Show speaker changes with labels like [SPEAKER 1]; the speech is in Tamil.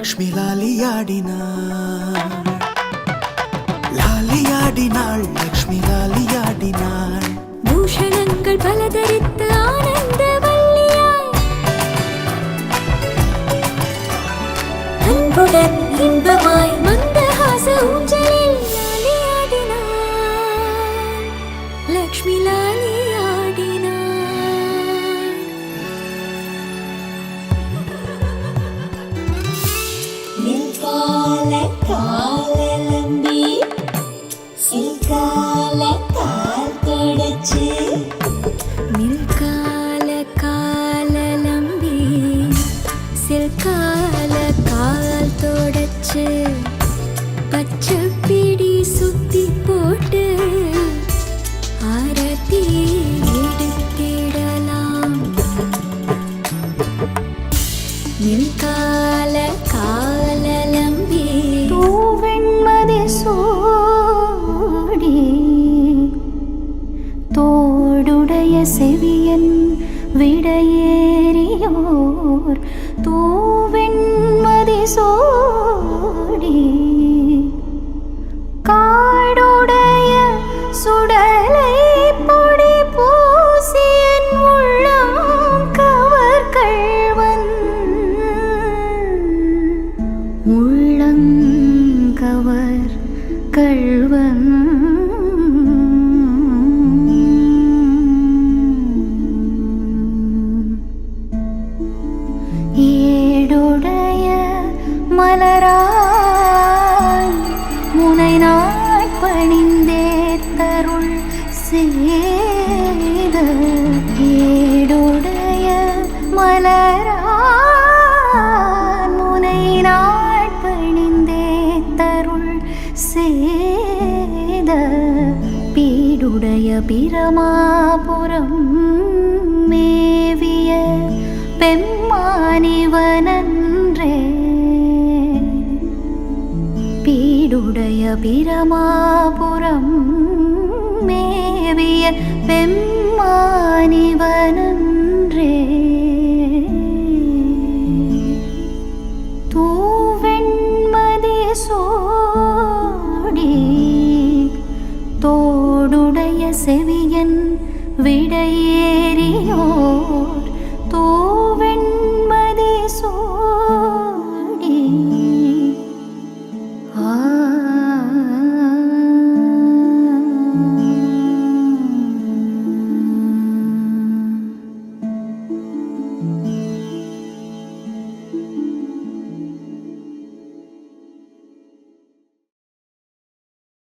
[SPEAKER 1] லக்ஷ்மி லாலியாடினாள், லாலியாடினாள், லக்ஷ்மி லாலியாடினாள்.
[SPEAKER 2] பூஷணங்கள் பல தரித்து ஆனந்த வல்லியாய் அன்புடன் இன்பமாய் மந்தஹாச ஊஞ்சலில் லாலியாடினாள், லக்ஷ்மி லாலியாடினாள். நில்கால காலலம்பி சில்கால கால் தொடச்சு, நில்கால காலலம்பி சில்கால கால் தொடச்சு, பச்சை பிடி சுத்தி போட்டு ஆரத்தி எடுத்திடலாம். நில்கால காலலம்பி தூவெண்மதி சோடி, தோடுடைய செவியன் விடையேறியோர் தூவெண்மதி சோடி, காடுடைய சுடலை பொடி பூசியன் உள்ளம் கவர் கள்வன், உள்ளங்கவர் கள்வன். ஏடுடைய மலராய் முனை நாட்பணிந்தே தருள் செய்த, ஏடுடைய மலராய் முனை நாட்பணிந்தே தருள் செய்த, பீடுடைய பிரமாபுரம் மேவிய பெம்மானிவனன்றே, பீடுடைய பிரமாபுரம் மேவிய பெம்மானிவனன்றே. தூவெண்மதி சோடி, தோடுடைய செவியன் விடையேறியோர்